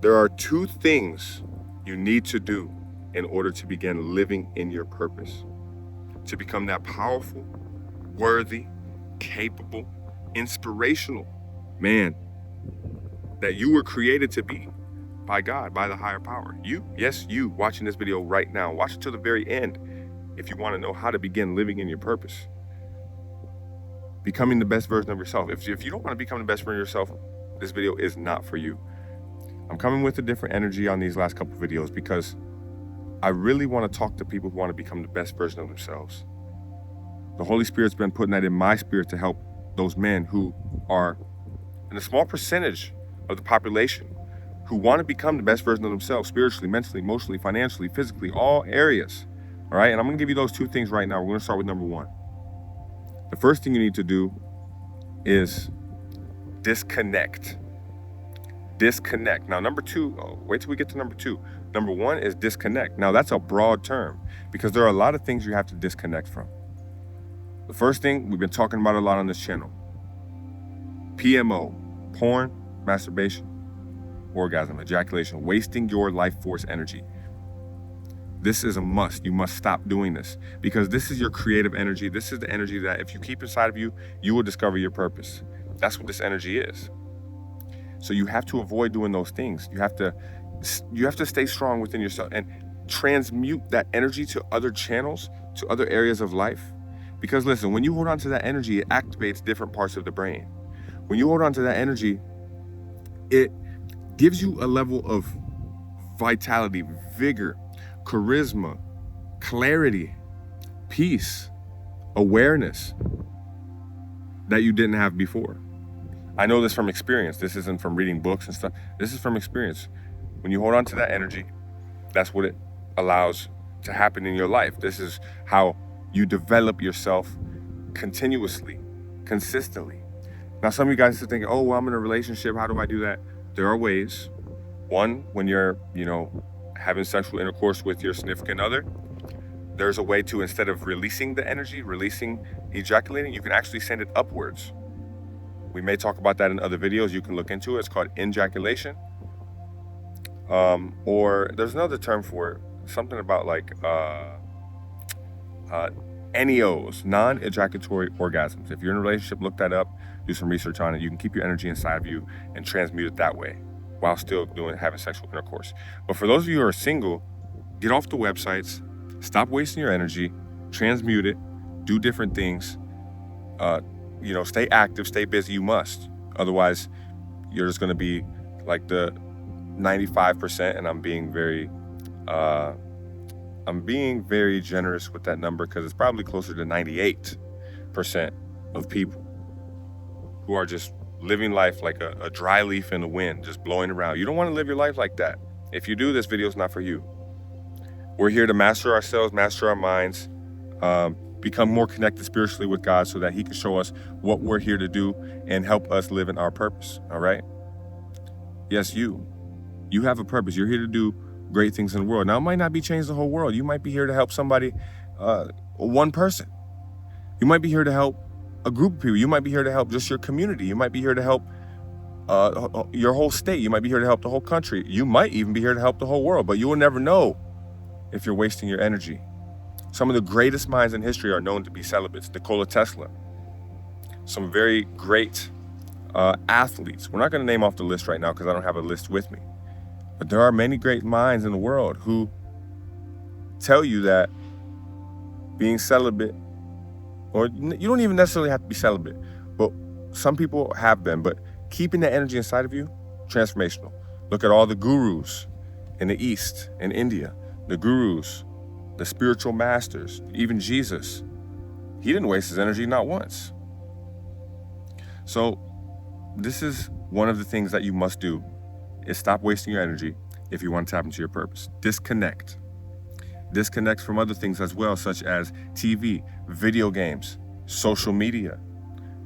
There are two things you need to do in order to begin living in your purpose. To become that powerful, worthy, capable, inspirational man that you were created to be by God, by the higher power. You, yes, you watching this video right now, watch it to the very end if you want to know how to begin living in your purpose. Becoming the best version of yourself. If you don't want to become the best version of yourself, this video is not for you. I'm coming with a different energy on these last couple of videos because I really want to talk to people who want to become the best version of themselves. The Holy Spirit's been putting that in my spirit to help those men who are in a small percentage of the population who want to become the best version of themselves, spiritually, mentally, emotionally, financially, physically, all areas. All right, and I'm going to give you those two things right now. We're going to start with number one. The first thing you need to do is disconnect. Disconnect. Now, number two, wait till we get to number two. Number one is disconnect. Now, that's a broad term because there are a lot of things you have to disconnect from. The first thing we've been talking about a lot on this channel, PMO, porn, masturbation, orgasm, ejaculation, wasting your life force energy. This is a must. You must stop doing this because this is your creative energy. This is the energy that if you keep inside of you, you will discover your purpose. That's what this energy is. So you have to avoid doing those things. You have to stay strong within yourself and transmute that energy to other channels, to other areas of life. Because listen, when you hold on to that energy, it activates different parts of the brain. When you hold on to that energy, it gives you a level of vitality, vigor, charisma, clarity, peace, awareness that you didn't have before. I know this from experience. This isn't from reading books and stuff. This is from experience. When you hold on to that energy, that's what it allows to happen in your life. This is how you develop yourself continuously, consistently. Now, some of you guys are thinking, oh, well, I'm in a relationship. How do I do that? There are ways. One, when you're, having sexual intercourse with your significant other, there's a way to, instead of releasing the energy, ejaculating, you can actually send it upwards. We may talk about that in other videos. You can look into it. It's called ejaculation. Or there's another term for it. Something about like NEOs, non-ejaculatory orgasms. If you're in a relationship, look that up, do some research on it. You can keep your energy inside of you and transmute it that way while still having sexual intercourse. But for those of you who are single, get off the websites, stop wasting your energy, transmute it, do different things, stay active, stay busy. You must. Otherwise, you're just going to be like the 95%, and I'm being very generous with that number because it's probably closer to 98% of people who are just living life like a dry leaf in the wind, just blowing around. You don't want to live your life like that. If you do, this video is not for you. We're here to master ourselves, master our minds, become more connected spiritually with God so that he can show us what we're here to do and help us live in our purpose, all right? Yes, you have a purpose. You're here to do great things in the world. Now, it might not be change the whole world. You might be here to help somebody, one person. You might be here to help a group of people. You might be here to help just your community. You might be here to help your whole state. You might be here to help the whole country. You might even be here to help the whole world, but you will never know if you're wasting your energy. Some of the greatest minds in history are known to be celibates. Nikola Tesla. Some very great athletes. We're not going to name off the list right now because I don't have a list with me. But there are many great minds in the world who tell you that being celibate, or you don't even necessarily have to be celibate, but some people have been, but keeping the energy inside of you, transformational. Look at all the gurus in the East, in India, the gurus, the spiritual masters, even Jesus. He didn't waste his energy, not once. So this is one of the things that you must do, is stop wasting your energy if you want to tap into your purpose. Disconnect. Disconnect from other things as well, such as TV, video games, social media.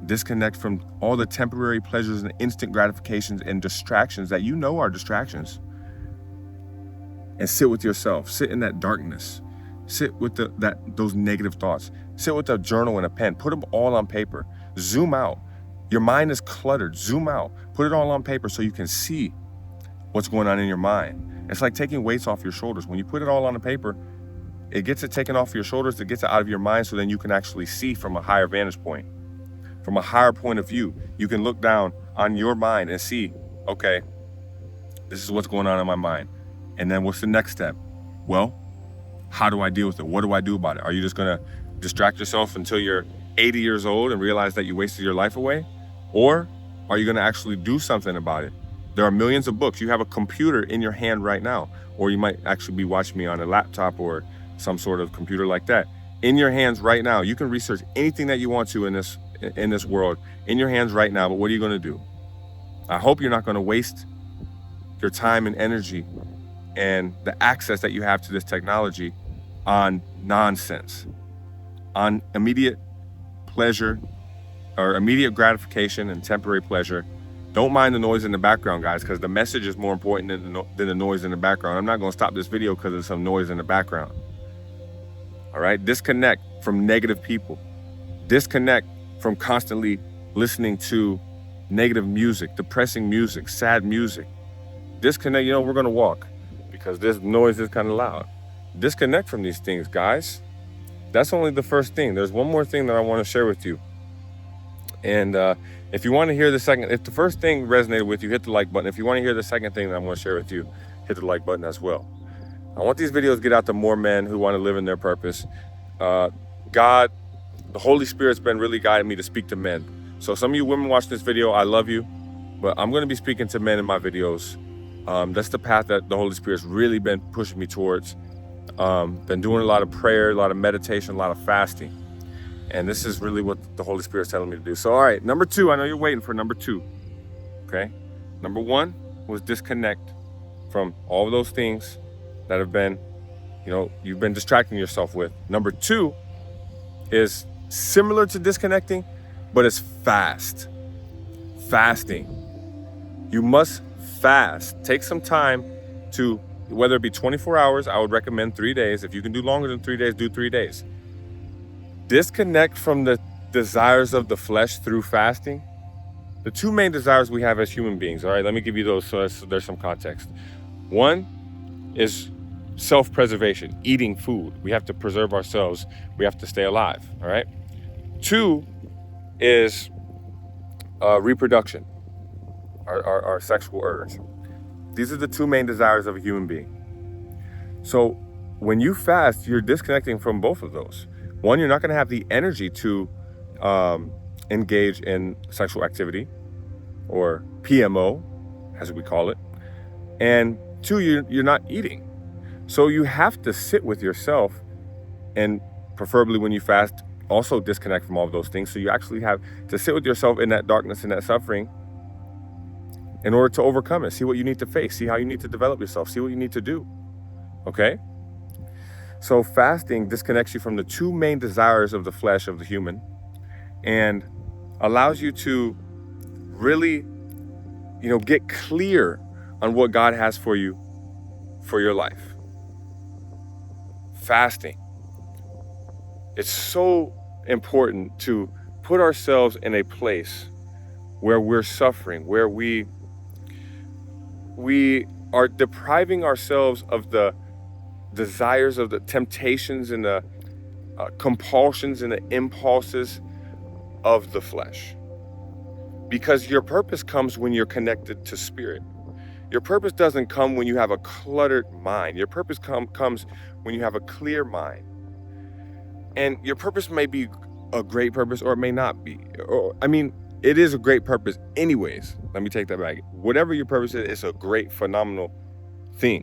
Disconnect from all the temporary pleasures and instant gratifications and distractions that you know are distractions. And sit with yourself. Sit in that darkness. Sit with those negative thoughts. Sit with a journal and a pen. Put them all on paper. Zoom out. Your mind is cluttered. Zoom out. Put it all on paper so you can see what's going on in your mind. It's like taking weights off your shoulders. When you put it all on the paper, it gets it taken off your shoulders, it gets it out of your mind, so then you can actually see from a higher vantage point, from a higher point of view. You can look down on your mind and see, okay, this is what's going on in my mind. And then what's the next step? Well, how do I deal with it? What do I do about it? Are you just gonna distract yourself until you're 80 years old and realize that you wasted your life away? Or are you gonna actually do something about it? There are millions of books. You have a computer in your hand right now, or you might actually be watching me on a laptop or some sort of computer like that. In your hands right now. You can research anything that you want to in this world, in your hands right now, but what are you gonna do? I hope you're not gonna waste your time and energy and the access that you have to this technology on nonsense, on immediate pleasure or immediate gratification and temporary pleasure. Don't mind the noise in the background, guys, because the message is more important than the noise in the background. I'm not going to stop this video because of some noise in the background. All right, disconnect from negative people. Disconnect from constantly listening to negative music, depressing music, sad music. Disconnect. We're going to walk because this noise is kind of loud. Disconnect from these things, guys. That's only the first thing. There's one more thing that I want to share with you. And if you want to hear the second, if the first thing resonated with you, hit the like button. If you want to hear the second thing that I'm going to share with you, hit the like button as well. I want these videos to get out to more men who want to live in their purpose. God, the Holy Spirit's been really guiding me to speak to men. So some of you women watching this video, I love you, but I'm going to be speaking to men in my videos. That's the path that the Holy Spirit's really been pushing me towards. Been doing a lot of prayer, a lot of meditation, a lot of fasting. And this is really what the Holy Spirit's telling me to do. So, all right, number 2, I know you're waiting for number 2, okay? Number 1 was disconnect from all of those things that have been, you've been distracting yourself with. Number 2 is similar to disconnecting, but it's fasting. You must fast. Take some time to, whether it be 24 hours, I would recommend 3 days. If you can do longer than 3 days, do 3 days. Disconnect from the desires of the flesh through fasting. The 2 main desires we have as human beings, all right, let me give you those so there's some context. 1 is self-preservation, eating food. We have to preserve ourselves. We have to stay alive, all right? 2 is reproduction, our sexual urge. These are the 2 main desires of a human being. So when you fast, you're disconnecting from both of those. 1, you're not going to have the energy to engage in sexual activity, or PMO, as we call it. And 2, you're not eating. So you have to sit with yourself, and preferably when you fast, also disconnect from all of those things. So you actually have to sit with yourself in that darkness and that suffering in order to overcome it. See what you need to face. See how you need to develop yourself. See what you need to do. Okay? So fasting disconnects you from the 2 main desires of the flesh of the human and allows you to really, get clear on what God has for you for your life. Fasting. It's so important to put ourselves in a place where we're suffering, where we are depriving ourselves of the desires, of the temptations and the compulsions and the impulses of the flesh. Because your purpose comes when you're connected to spirit. Your purpose doesn't come when you have a cluttered mind. Your purpose comes when you have a clear mind. And your purpose may be a great purpose or it may not be. It is a great purpose anyways. Let me take that back. Whatever your purpose is, it's a great, phenomenal thing.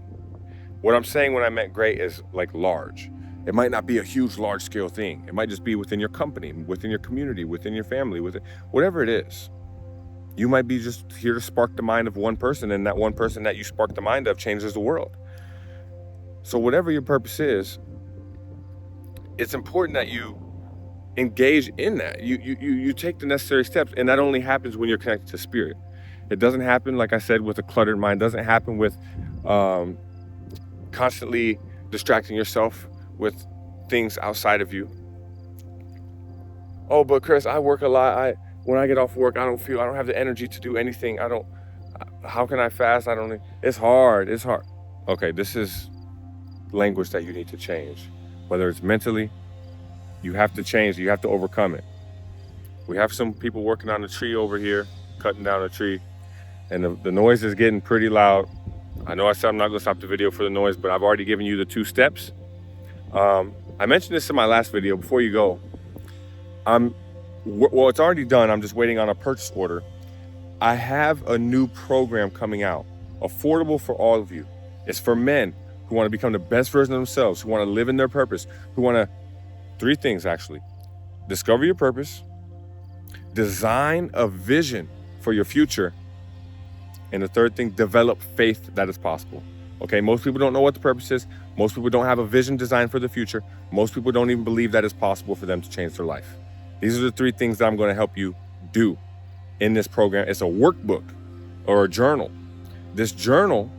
What I'm saying when I meant great is like large. It might not be a huge, large scale thing. It might just be within your company, within your community, within your family, whatever it is. You might be just here to spark the mind of one person, and that one person that you spark the mind of changes the world. So whatever your purpose is, it's important that you engage in that. You take the necessary steps, and that only happens when you're connected to spirit. It doesn't happen, like I said, with a cluttered mind. It doesn't happen with constantly distracting yourself with things outside of you. Oh, but Chris, I work a lot. When I get off work, I don't have the energy to do anything. How can I fast? It's hard. It's hard. Okay, this is language that you need to change. Whether it's mentally, you have to change. You have to overcome it. We have some people working on a tree over here, cutting down a tree, and the noise is getting pretty loud. I know I said I'm not gonna stop the video for the noise, but I've already given you the 2 steps. I mentioned this in my last video. Before you go, well, it's already done. I'm just waiting on a purchase order. I have a new program coming out, affordable for all of you. It's for men who want to become the best version of themselves, who want to live in their purpose, who want to, 3 things actually. Discover your purpose, design a vision for your future, and the 3rd thing, develop faith that is possible. Okay, most people don't know what the purpose is. Most people don't have a vision designed for the future. Most people don't even believe that it's possible for them to change their life. These are the 3 things that I'm going to help you do in this program. It's a workbook or a journal. This journal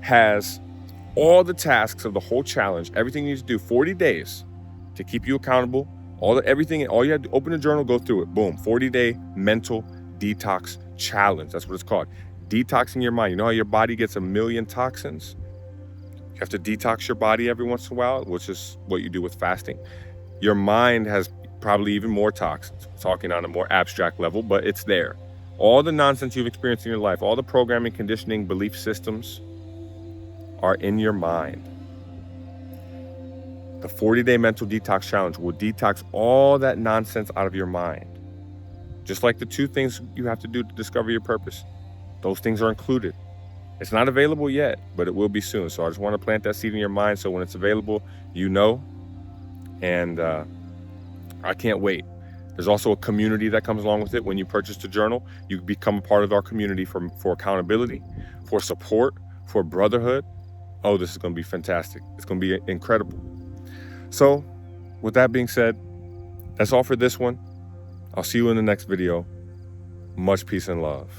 has all the tasks of the whole challenge, everything you need to do, 40 days to keep you accountable, everything, all you have to open a journal, go through it, boom, 40-day mental detox challenge. That's what it's called. Detoxing your mind. You know how your body gets a million toxins? You have to detox your body every once in a while, which is what you do with fasting. Your mind has probably even more toxins. I'm talking on a more abstract level, but it's there. All the nonsense you've experienced in your life, all the programming, conditioning, belief systems are in your mind. The 40-day mental detox challenge will detox all that nonsense out of your mind. Just like the 2 things you have to do to discover your purpose. Those things are included. It's not available yet, but it will be soon. So I just want to plant that seed in your mind so when it's available, you know. And I can't wait. There's also a community that comes along with it. When you purchase the journal, you become a part of our community for accountability, for support, for brotherhood. Oh, this is going to be fantastic. It's going to be incredible. So with that being said, that's all for this one. I'll see you in the next video. Much peace and love.